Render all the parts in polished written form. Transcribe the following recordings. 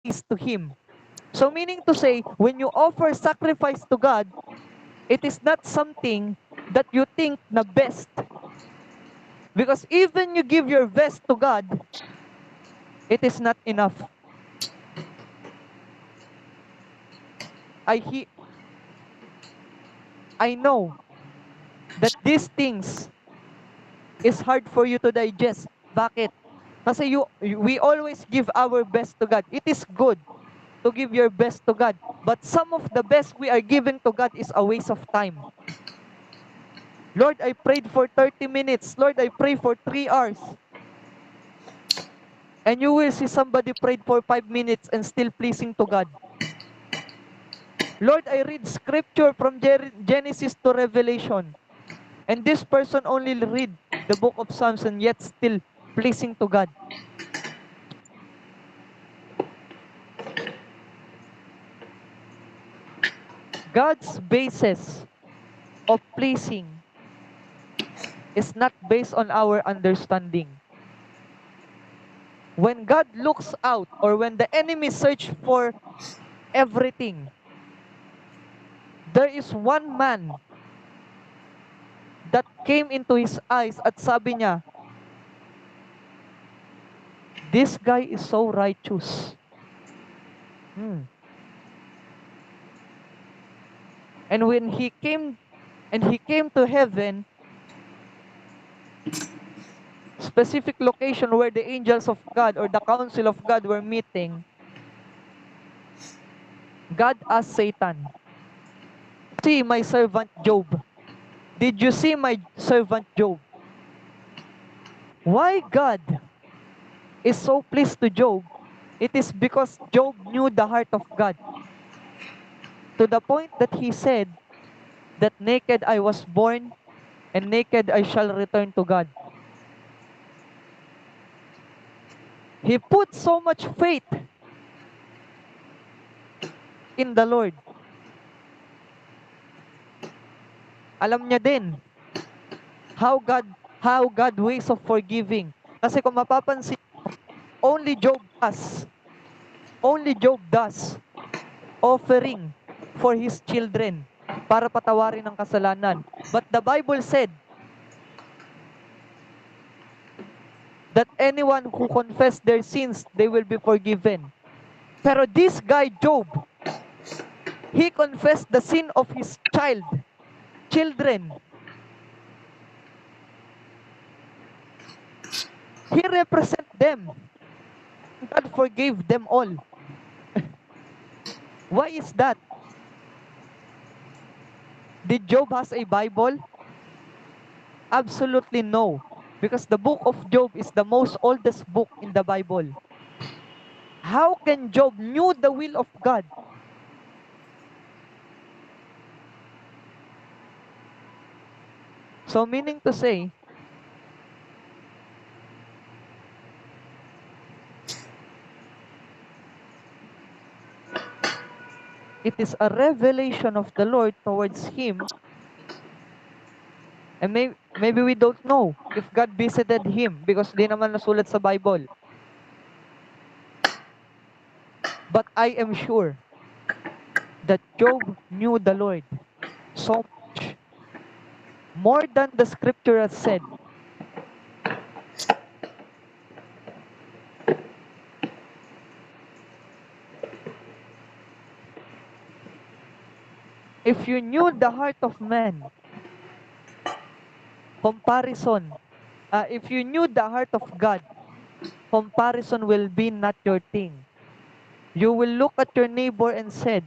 is to Him. So meaning to say, when you offer sacrifice to God, it is not something that you think na best. Because even you give your best to God, it is not enough. I he I know that these things is hard for you to digest. Bakit? Kasi we always give our best to God. It is good to give your best to God. But some of the best we are giving to God is a waste of time. Lord, I prayed for 30 minutes. Lord, I prayed for 3 hours. And you will see somebody prayed for 5 minutes and still pleasing to God. Lord, I read scripture from Genesis to Revelation. And this person only read the book of Psalms and yet still pleasing to God. God's basis of pleasing is not based on our understanding. When God looks out or when the enemy search for everything, there is one man that came into his eyes at sabi niya, this guy is so righteous. And when he came to heaven, specific location where the angels of God or the council of God were meeting, God asked Satan, see my servant Job. Did you see my servant Job? Why God is so pleased to Job? It is because Job knew the heart of God. To the point that he said that naked I was born and naked I shall return to God. He put so much faith in the Lord. Alam niya din how God ways of forgiving. Kasi kung mapapansin, only Job does offering for his children para patawarin ang kasalanan. But the Bible said that anyone who confess their sins, they will be forgiven. Pero this guy, Job, he confessed the sin of his children. He represent them. God forgave them all. Why is that? Did Job has a Bible? Absolutely no. Because the book of Job is the most oldest book in the Bible. How can Job knew the will of God? So meaning to say, it is a revelation of the Lord towards him. And maybe we don't know if God visited him because di naman nasulat sa Bible. But I am sure that Job knew the Lord so much. More than the scripture has said. If you knew the heart of man, if you knew the heart of God, comparison will be not your thing. You will look at your neighbor and said,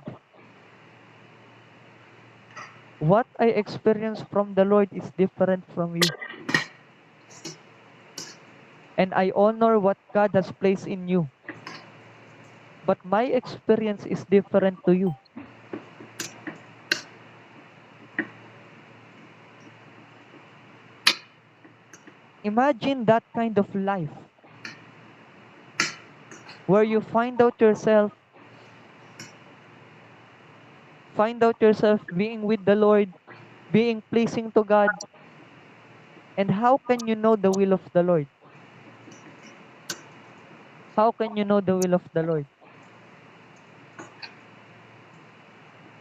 what I experience from the Lord is different from you. And I honor what God has placed in you. But my experience is different to you. Imagine that kind of life where you find out yourself being with the Lord, being pleasing to God. And how can you know the will of the Lord? How can you know the will of the Lord?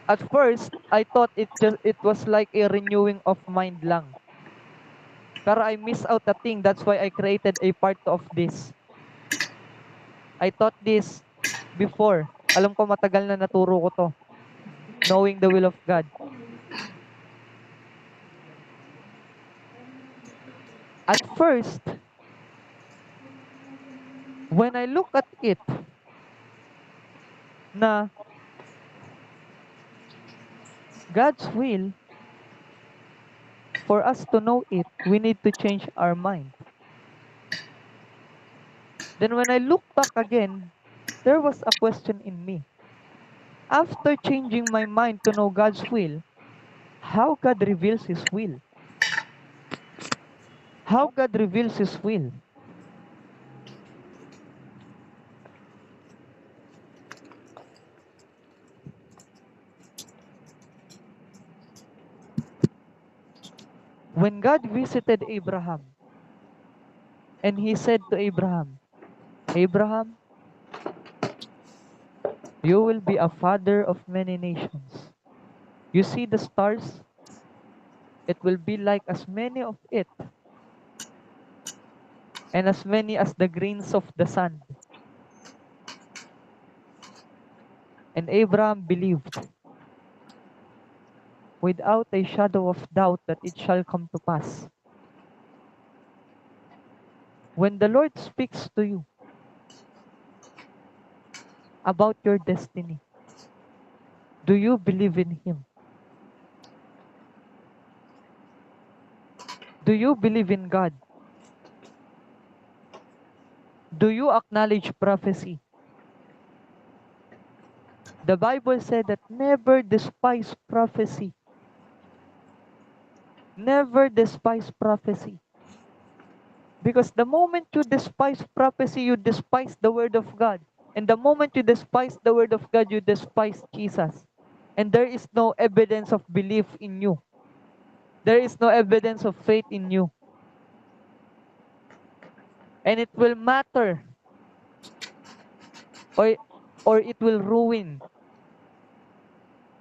At first, I thought it was like a renewing of mind lang. Pero I miss out a thing. That's why I created a part of this. I taught this before. Alam ko matagal na naturo ko to. Knowing the will of God. At first, when I look at it, na God's will, for us to know it, we need to change our mind. Then when I look back again, there was a question in me. After changing my mind to know God's will, how God reveals His will? How God reveals His will? When God visited Abraham, and He said to Abraham, Abraham, you will be a father of many nations. You see the stars? It will be like as many of it, and as many as the grains of the sand. And Abraham believed, without a shadow of doubt, that it shall come to pass. When the Lord speaks to you about your destiny, do you believe in Him? Do you believe in God? Do you acknowledge prophecy? The Bible said that never despise prophecy. Never despise prophecy. Because the moment you despise prophecy, you despise the Word of God. And the moment you despise the Word of God, you despise Jesus. And there is no evidence of belief in you. There is no evidence of faith in you. And it will matter, or it will ruin.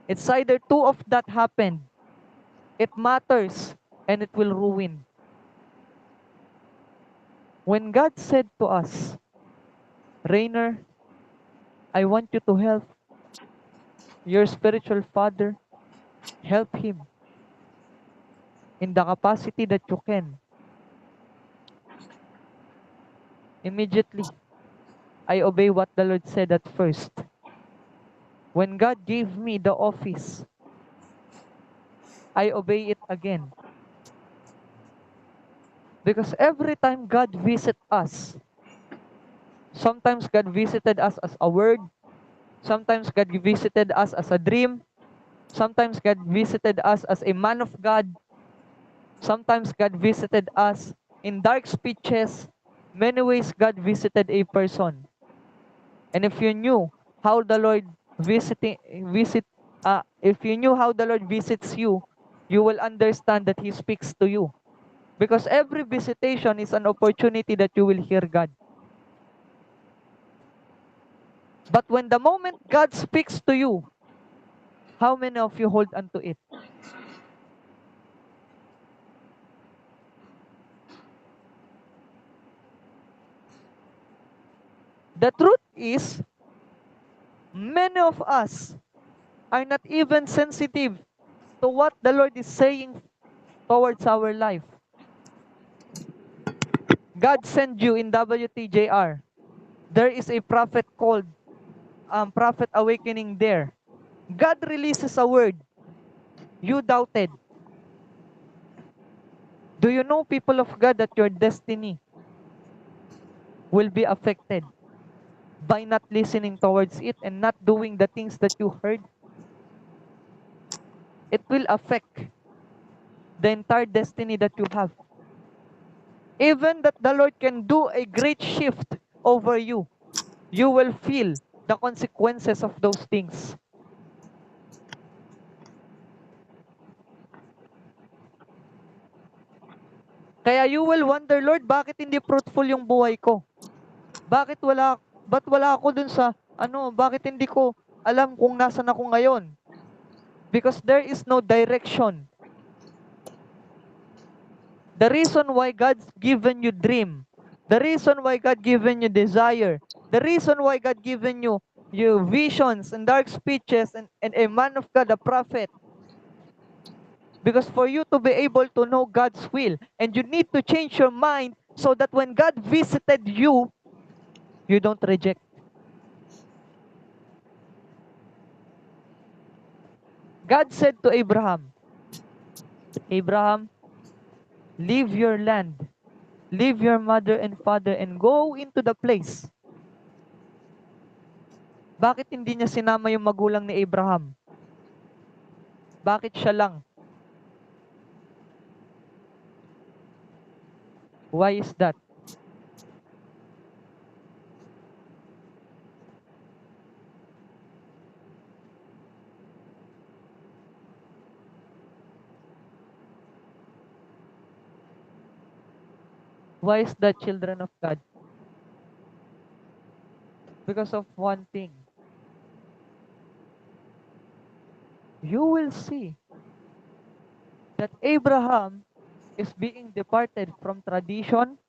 It's either two of that happen. It matters and it will ruin. When God said to us, Rainer, I want you to help your spiritual father, help him in the capacity that you can. Immediately, I obey what the Lord said at first. When God gave me the office, I obey it again. Because every time God visits us, sometimes God visited us as a word, sometimes God visited us as a dream, sometimes God visited us as a man of God, sometimes God visited us in dark speeches. Many ways God visited a person. And if you knew how the Lord if you knew how the Lord visits you, you will understand that He speaks to you. Because every visitation is an opportunity that you will hear God. But when the moment God speaks to you, how many of you hold onto it? The truth is, many of us are not even sensitive to what the Lord is saying towards our life. God sent you in WTJR. There is a prophet called Prophet Awakening there. God releases a word. You doubted. Do you know, people of God, that your destiny will be affected by not listening towards it and not doing the things that you heard? It will affect the entire destiny that you have. Even that the Lord can do a great shift over you, you will feel the consequences of those things. Kaya you will wonder, Lord, bakit hindi fruitful yung buhay ko? Ba't wala ako dun sa, bakit hindi ko alam kung nasan ako ngayon? Because there is no direction. The reason why God's given you dream, the reason why God given you desire, the reason why God given you visions and dark speeches and a man of God, a prophet, because for you to be able to know God's will, and you need to change your mind so that when God visited you, you don't reject. God said to Abraham, Abraham, leave your land, leave your mother and father, and go into the place. Bakit hindi niya sinama yung magulang ni Abraham? Bakit siya lang? Why is that? Why is that, children of God? Because of one thing. You will see that Abraham is being departed from tradition,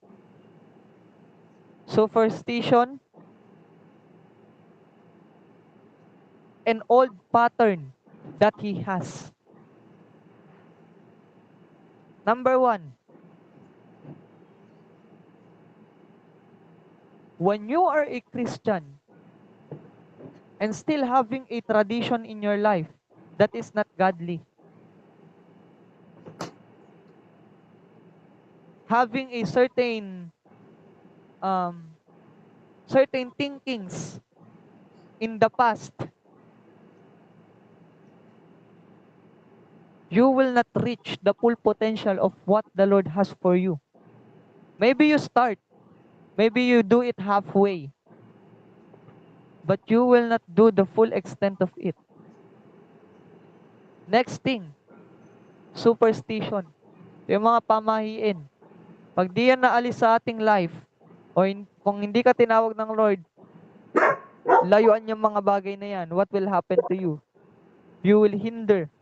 superstition, an old pattern that he has. Number one, when you are a Christian and still having a tradition in your life, that is not godly. Having a um, certain thinkings in the past, you will not reach the full potential of what the Lord has for you. Maybe you start, maybe you do it halfway, but you will not do the full extent of it. Next thing, superstition. Yung mga pamahiin. Pag di yan naalis sa ating life, o kung hindi ka tinawag ng Lord, layuan yung mga bagay na yan, what will happen to you? You will hinder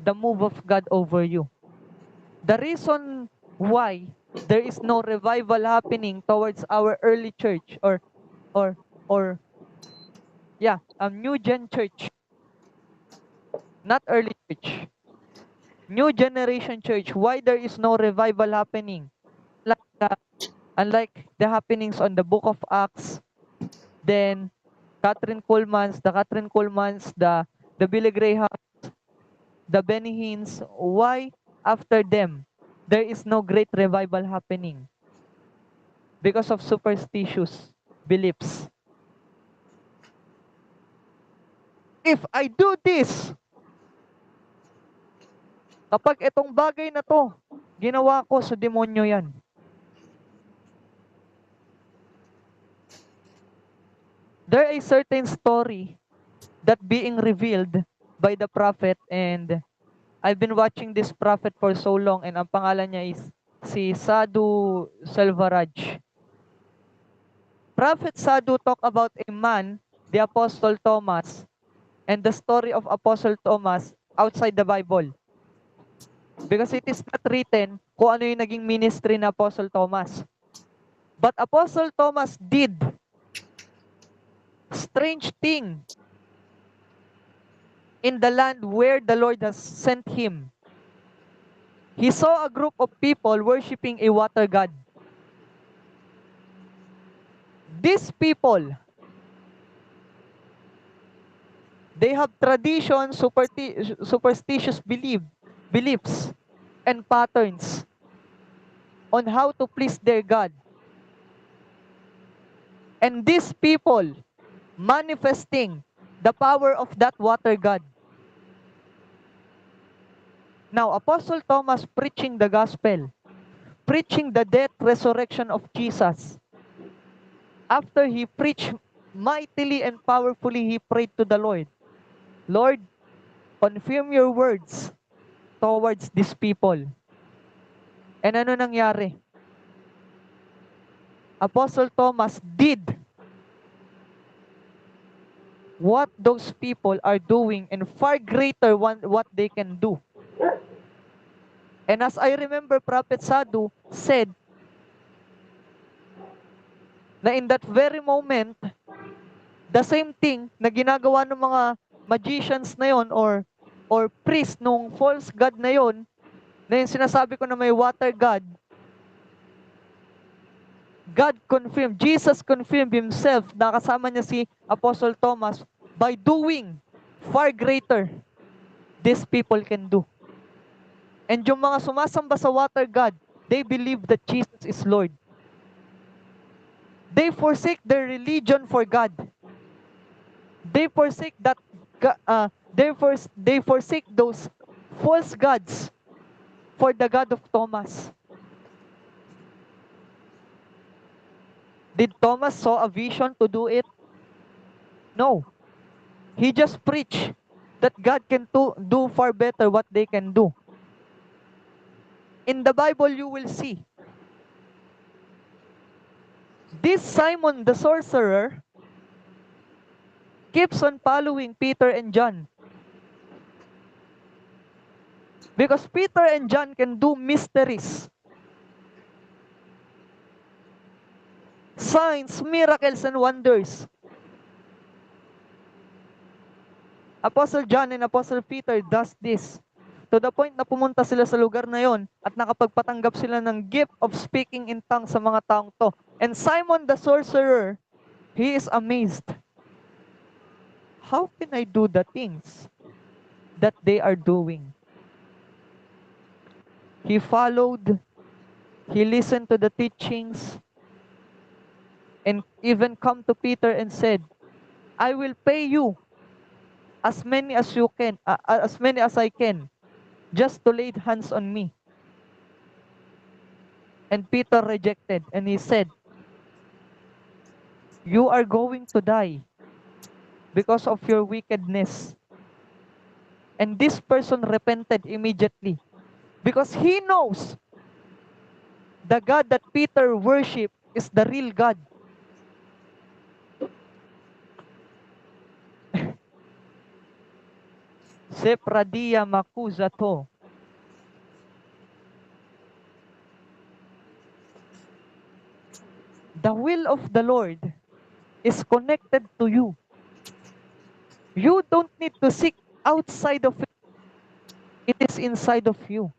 the move of God over you. The reason why there is no revival happening towards our early church or or new gen church, not early church, new generation church, why there is no revival happening? Like unlike the happenings on the book of Acts, then the Catherine Colemans, the Billy Graham, the Benny Hinns, why after them there is no great revival happening? Because of superstitious beliefs. If I do this, kapag itong bagay na to, ginawa ko, sa demonyo yan. There is certain story that being revealed by the prophet, and I've been watching this prophet for so long, and ang pangalan niya is si Sadhu Selvaraj. Prophet Sadhu talk about a man, the Apostle Thomas, and the story of Apostle Thomas outside the Bible. Because it is not written kung ano yung naging ministry na Apostle Thomas. But Apostle Thomas did strange thing in the land where the Lord has sent him. He saw a group of people worshiping a water god. These people, they have tradition, superstitious beliefs, and patterns on how to please their God. And these people manifesting the power of that water god. Now, Apostle Thomas preaching the gospel, preaching the death, resurrection of Jesus. After he preached mightily and powerfully, he prayed to the Lord, Lord, confirm your words towards these people. And ano nangyari? Apostle Thomas did what those people are doing and far greater what they can do. And as I remember, Prophet Sadhu said na in that very moment, the same thing na ginagawa ng mga magicians na yon or priest nung false god na yon, na yung sinasabi ko na may water god, God confirmed, Jesus confirmed himself na kasama niya si Apostle Thomas by doing far greater these people can do. And yung mga sumasamba sa water god, they believe that Jesus is Lord. They forsake their religion for God. They forsake that. They forsake those false gods for the God of Thomas. Did Thomas saw a vision to do it? No. He just preached that God can do far better what they can do. In the Bible, you will see this Simon the sorcerer keeps on following Peter and John. Because Peter and John can do mysteries, signs, miracles, and wonders. Apostle John and Apostle Peter does this. To the point na pumunta sila sa lugar na yon at nakapagpatanggap sila ng gift of speaking in tongues sa mga taong to. And Simon the sorcerer, he is amazed. How can I do the things that they are doing? He followed, he listened to the teachings, and even come to Peter and said, I will pay you as many as you can, as many as I can, just to lay hands on me. And Peter rejected, and he said, you are going to die because of your wickedness. And this person repented immediately because he knows the God that Peter worshiped is the real God. Sepradia makuzato. The will of the Lord is connected to you. You don't need to seek outside of it. It is inside of you.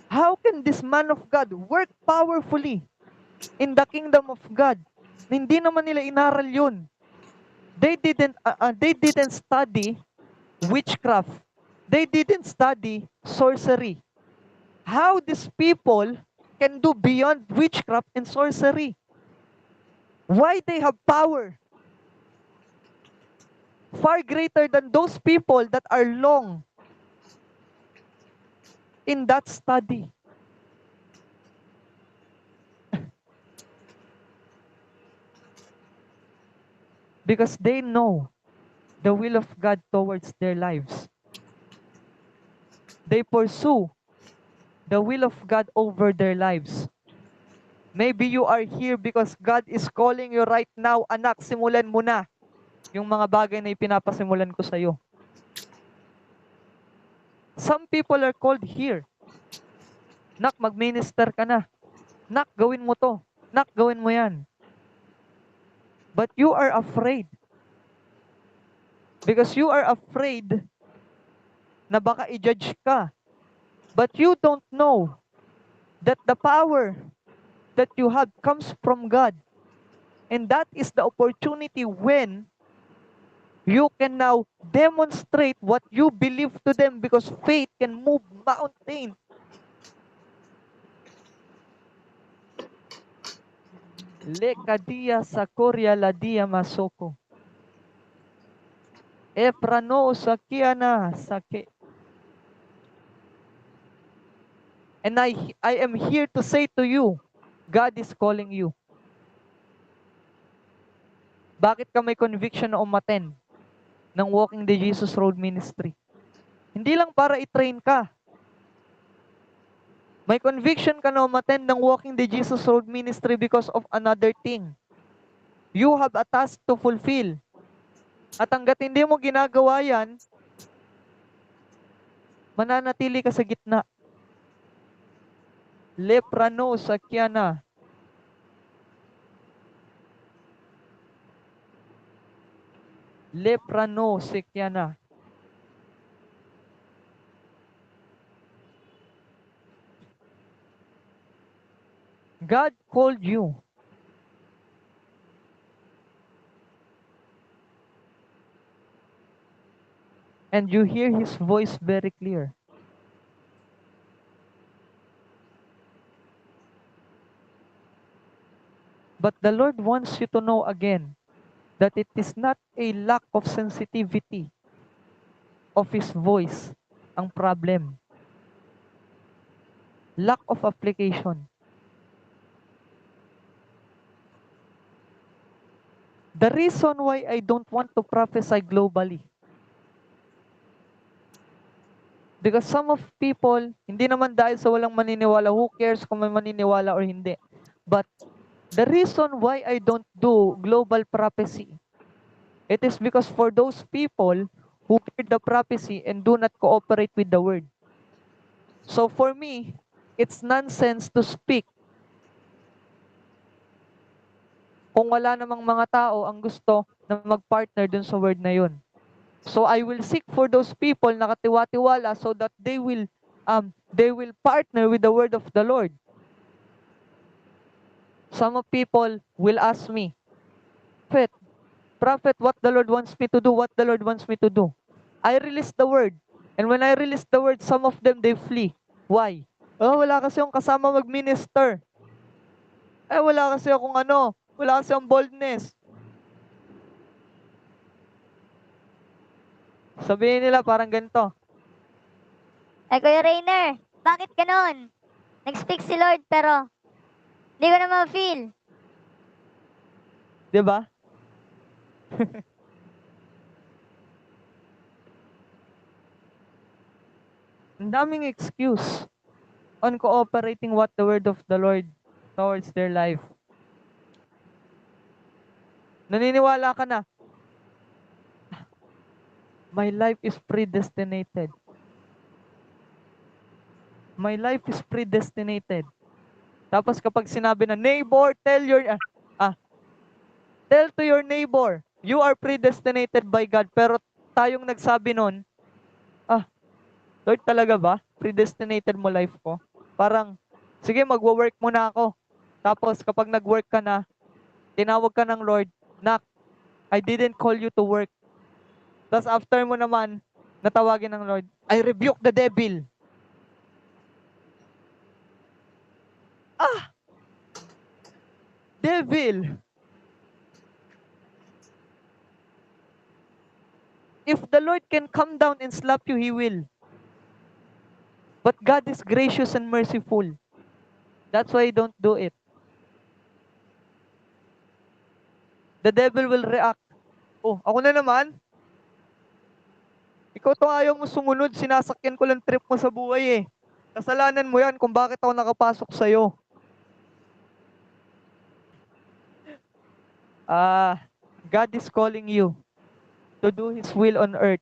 How can this man of God work powerfully in the kingdom of God? Hindi naman nila inaral yun. They didn't study witchcraft. They didn't study sorcery. How these people can do beyond witchcraft and sorcery? Why they have power far greater than those people that are long in that study? Because they know the will of God towards their lives. They pursue the will of God over their lives. Maybe you are here because God is calling you right now, anak, simulan mo na yung mga bagay na ipinapasimulan ko sa iyo. Some people are called here. Nak, mag-minister ka na. Nak, gawin mo to. Nak, gawin mo yan. But you are afraid. Because you are afraid na baka i-judge ka. But you don't know that the power that you have comes from God. And that is the opportunity when you can now demonstrate what you believe to them because faith can move mountains. Lekadia sakoria ladia masoko. Eprano sakiana sake. And I am here to say to you, God is calling you. Bakit ka may conviction na umattend ng Walking the Jesus Road Ministry? Hindi lang para i-train ka. May conviction ka na umattend ng Walking the Jesus Road Ministry because of another thing. You have a task to fulfill. At hanggat hindi mo ginagawa yan, mananatili ka sa gitna. Leprano sakyana. Leprano sakyana. God called you. And you hear His voice very clear. But the Lord wants you to know again that it is not a lack of sensitivity of His voice ang problem. Lack of application. The reason why I don't want to prophesy globally, because some of people, hindi naman dahil sa walang maniniwala, who cares kung may maniniwala or hindi. But the reason why I don't do global prophecy, it is because for those people who hear the prophecy and do not cooperate with the word. So for me, it's nonsense to speak kung wala namang mga tao ang gusto na mag-partner dun sa word na yun. So I will seek for those people na katiwa-tiwala so that they will partner with the word of the Lord. Some of people will ask me, Prophet, what the Lord wants me to do, what the Lord wants me to do. I release the word. And when I release the word, some of them, they flee. Why? Oh, wala kasi yung kasama mag-minister. Wala kasi akong wala kasi akong boldness. Sabihin nila parang ganito. Kuya Rainer, bakit ganon? Nag-speak si Lord pero hindi ko na ma-feel. Diba? Ang daming excuse on cooperating what the word of the Lord towards their life. Naniniwala ka na, my life is predestinated. My life is predestinated. Tapos kapag sinabi na, neighbor, tell to your neighbor, you are predestinated by God. Pero tayong nagsabi nun, Lord talaga ba? Predestinated mo life ko? Parang, sige, magwo-work muna ako. Tapos kapag nag-work ka na, tinawag ka ng Lord, Nak, I didn't call you to work. Tapos after mo naman, natawagin ng Lord, I rebuke the devil. Devil! If the Lord can come down and slap you, He will. But God is gracious and merciful. That's why don't do it. The devil will react. Oh, ako na naman? Ikaw to ayaw mo sumunod, sinasakyan ko lang trip mo sa buhay eh. Kasalanan mo yan kung bakit ako nakapasok sa'yo. God is calling you to do His will on earth.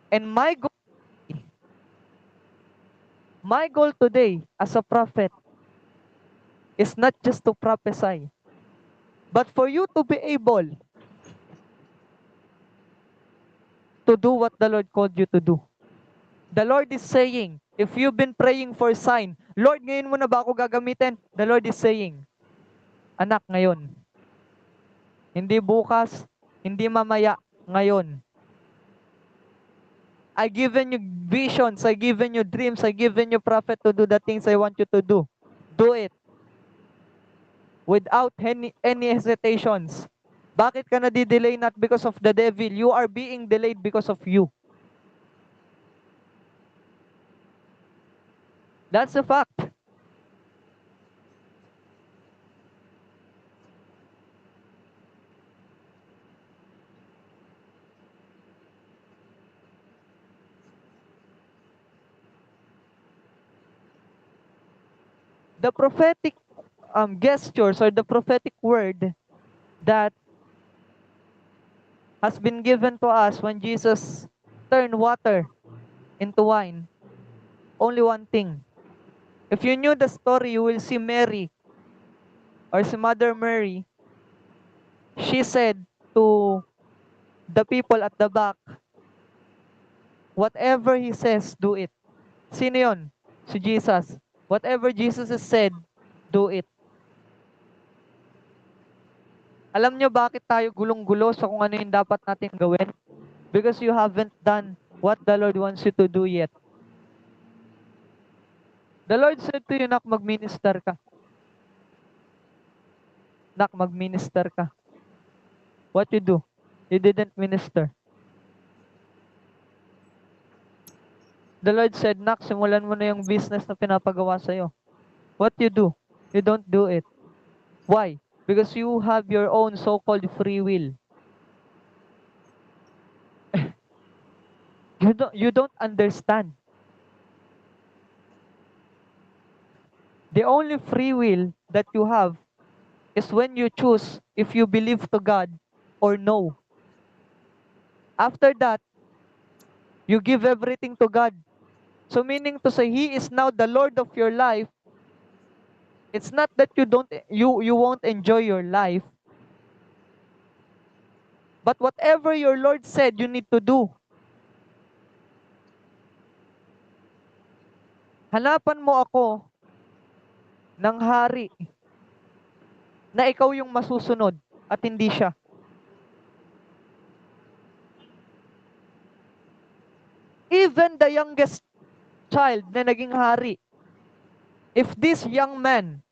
And my goal today as a prophet is not just to prophesy, but for you to be able to do what the Lord called you to do. The Lord is saying, if you've been praying for sign, Lord, ngayon mo na ba ako gagamitin? The Lord is saying, anak, ngayon. Hindi bukas, hindi mamaya, ngayon. I given you visions, I given you dreams, I given you prophet to do the things I want you to do. Do it. Without any hesitations. Bakit ka nadidelay? Not because of the devil. You are being delayed because of you. That's a fact. the prophetic gestures or the prophetic word that has been given to us when Jesus turned water into wine, only one thing. If you knew the story, you will see Mary or si Mother Mary. She said to the people at the back, whatever He says, do it. Sino yun? Si Jesus. Whatever Jesus has said, do it. Alam nyo bakit tayo gulong-gulo sa kung ano yung dapat natin gawin? Because you haven't done what the Lord wants you to do yet. The Lord said to you, Nak, mag-minister ka. Nak, mag-minister ka. What you do? You didn't minister. The Lord said, Nak, simulan mo na yung business na pinapagawa sa'yo. What you do? You don't do it. Why? Because you have your own so-called free will. You don't understand. The only free will that you have is when you choose if you believe to God or no. After that, you give everything to God. So meaning to say He is now the Lord of your life. It's not that you won't enjoy your life, but whatever your Lord said you need to do. Hanapan mo ako ng hari na ikaw yung masusunod at hindi siya. Even the youngest child na naging hari, if this young man,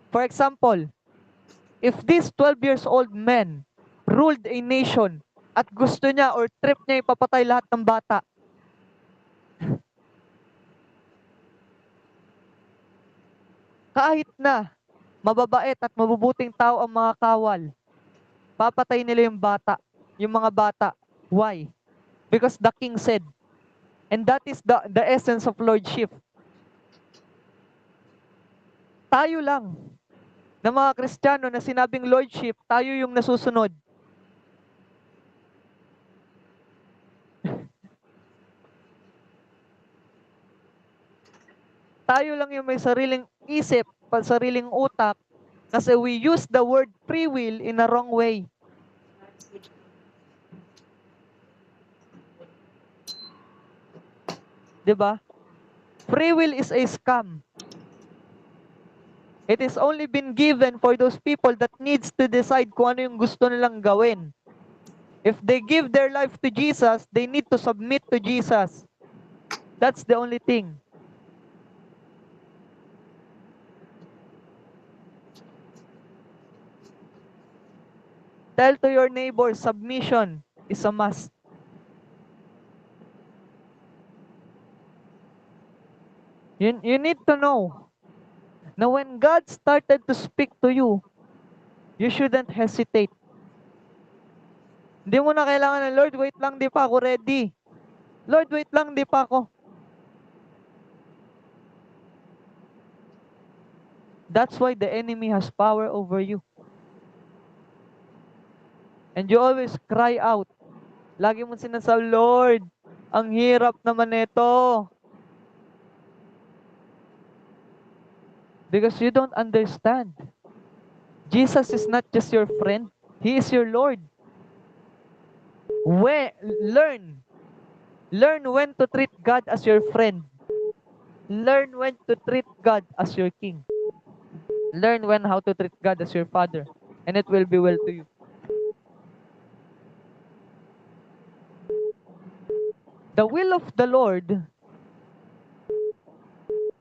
for example, if this 12 years old man ruled a nation at gusto niya or trip niya ipapatay lahat ng bata, kahit na mababait at mabubuting tao ang mga kawal, papatay nila yung mga bata. Why? Because the king said. And that is the essence of lordship. Tayo lang, na mga Kristiyano na sinabing lordship, tayo yung nasusunod. Tayo lang yung may sariling isip, sariling utak, kasi we use the word free will in a wrong way. Diba? Free will is a scam. It is only been given for those people that needs to decide kung ano yung gusto nilang gawin. If they give their life to Jesus, they need to submit to Jesus. That's the only thing. Tell to your neighbor, submission is a must. You need to know na when God started to speak to you, you shouldn't hesitate. Hindi mo na kailangan ng, Lord, wait lang, di pa ako ready. Lord, wait lang, di pa ako. That's why the enemy has power over you. And you always cry out. Lagi mo sinasabi, Lord, ang hirap naman nito. Because you don't understand. Jesus is not just your friend. He is your Lord. Learn when to treat God as your friend. Learn when to treat God as your King. Learn how to treat God as your Father. And it will be well to you. The will of the Lord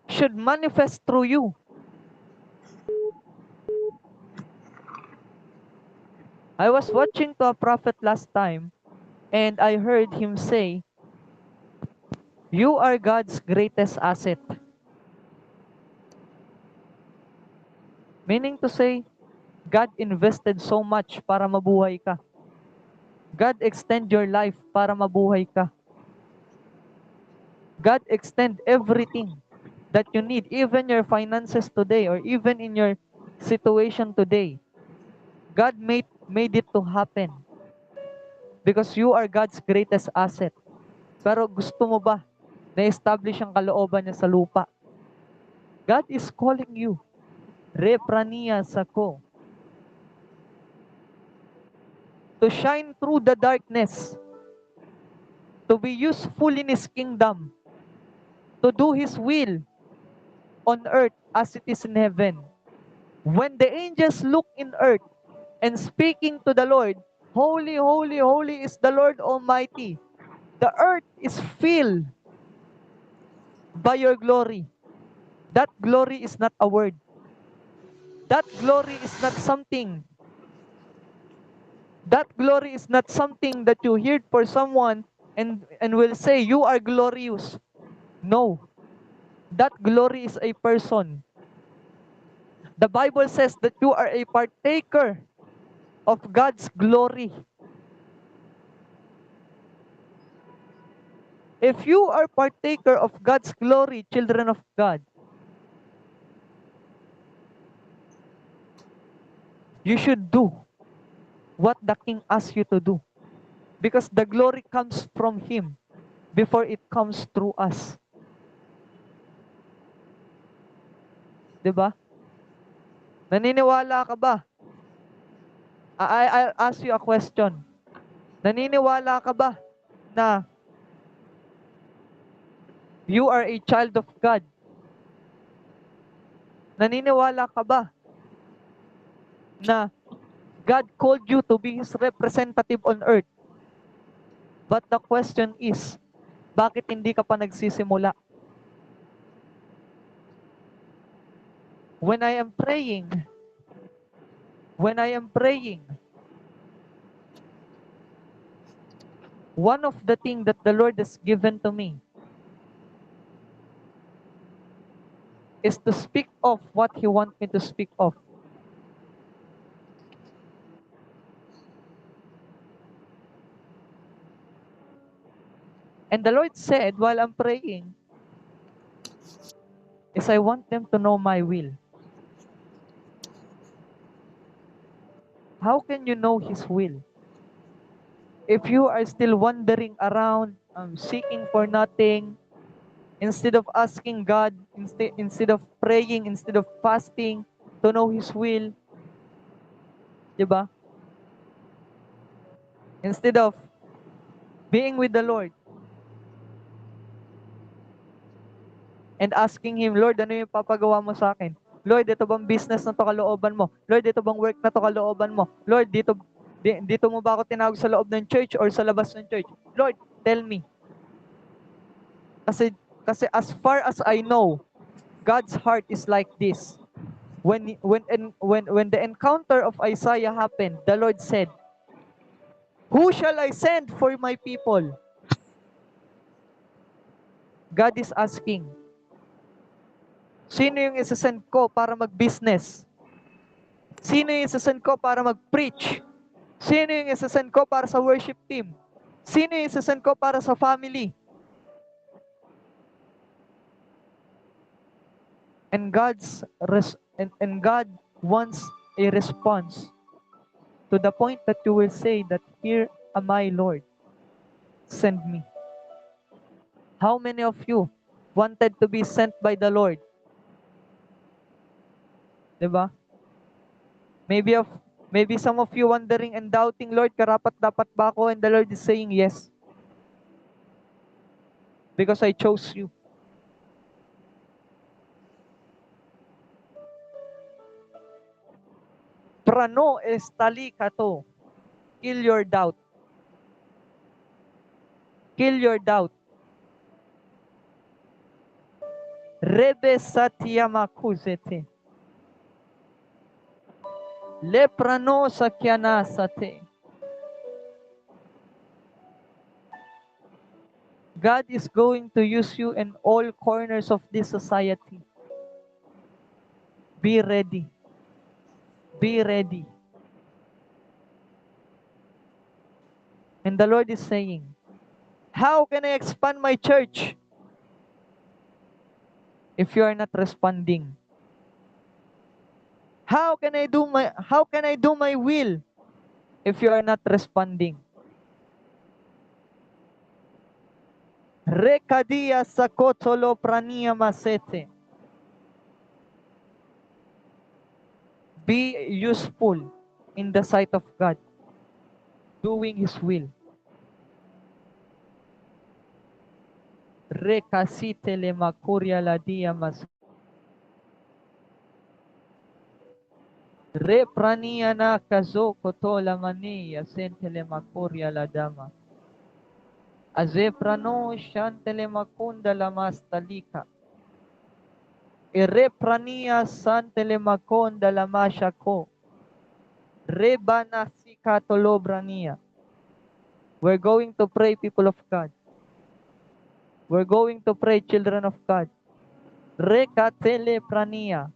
should manifest through you. I was watching to a prophet last time, and I heard him say, you are God's greatest asset. Meaning to say, God invested so much para mabuhay ka. God extend your life para mabuhay ka. God extend everything that you need, even your finances today, or even in your situation today. God made it to happen because you are God's greatest asset. Pero gusto mo ba na establish ang kalooban niya sa lupa? God is calling you. Reprania sako. To shine through the darkness. To be useful in His kingdom. To do His will on earth as it is in heaven. When the angels look in earth and speaking to the Lord, Holy, holy, holy is the Lord Almighty. The earth is filled by your glory. That glory is not a word. That glory is not something. That glory is not something that you hear for someone and will say, you are glorious. No. That glory is a person. The Bible says that you are a partaker of God's glory. If you are partaker of God's glory, children of God, you should do what the King asks you to do. Because the glory comes from Him before it comes through us. Diba? Naniniwala ka ba? I'll ask you a question. Naniniwala ka ba na you are a child of God? Naniniwala ka ba na God called you to be His representative on earth? But the question is, bakit hindi ka pa nagsisimula? When I am praying, one of the things that the Lord has given to me is to speak of what He wants me to speak of. And the Lord said while I'm praying, is I want them to know my will. How can you know His will? If you are still wandering around, seeking for nothing, instead of asking God, instead of praying, instead of fasting to know His will, diba? Instead of being with the Lord and asking Him, Lord, ano yung papagawa mo sa akin? Lord, ito bang business na to kalooban mo? Lord, ito bang work na to kalooban mo? Lord, dito mo ba ako tinawag sa loob ng church or sa labas ng church? Lord, tell me. Kasi as far as I know, God's heart is like this. When the encounter of Isaiah happened, the Lord said, who shall I send for my people? God is asking, sino yung isasend ko para mag-business? Sino yung isasend ko para mag-preach? Sino yung isasend ko para sa worship team? Sino yung isasend ko para sa family? And and God wants a response to the point that you will say that, here am I, Lord. Send me. How many of you wanted to be sent by the Lord? Diba? Maybe some of you wondering and doubting, Lord, karapat dapat ba ako? And the Lord is saying yes. Because I chose you. Prano estali kato. Kill your doubt. Kill your doubt. Rebe satyamakusete. Leprano sakyana sate. God is going to use you in all corners of this society. Be ready. Be ready. And the Lord is saying, how can I expand my church if you are not responding? How can I do my will if you are not responding? Rekadia sakotolo prania masete. Be useful in the sight of God, doing His will. Rekasite le makuria ladia mas. Reprania na kazo kotola mania sentele makuria ladama. Azeprano shantele makunda lamastalika. Ireprania santele makonda lamashako. Rebana sikatolobrania. We're going to pray, people of God. We're going to pray, children of God. Rekatele prania.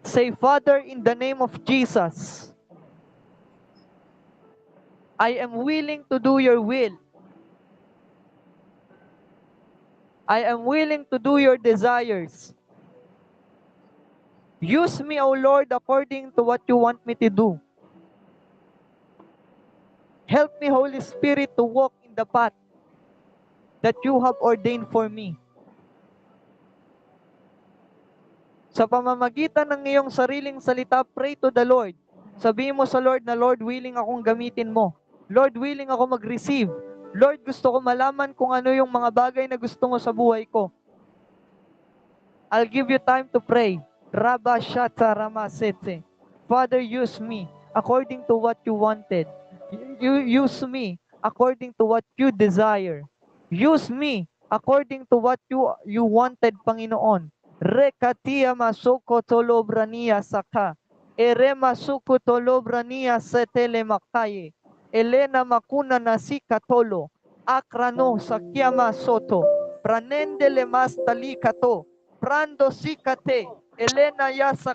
Say, Father, in the name of Jesus, I am willing to do your will. I am willing to do your desires. Use me, O Lord, according to what you want me to do. Help me, Holy Spirit, to walk in the path that you have ordained for me. Sa pamamagitan ng iyong sariling salita, pray to the Lord. Sabihin mo sa Lord na, Lord, willing akong gamitin mo. Lord, willing ako mag-receive. Lord, gusto ko malaman kung ano yung mga bagay na gusto mo sa buhay ko. I'll give you time to pray. Rabba Shata Ramasete. Father, use me according to what you wanted. You use me according to what you desire. Use me according to what you wanted, Panginoon. Rekatia masuko tolobrania saka. Ere masuko tolobrania setele makaye. Elena makuna nasika tolo. Akrano sakyama soto. Pranendele mas talikato. Prando sikate. Elena yasa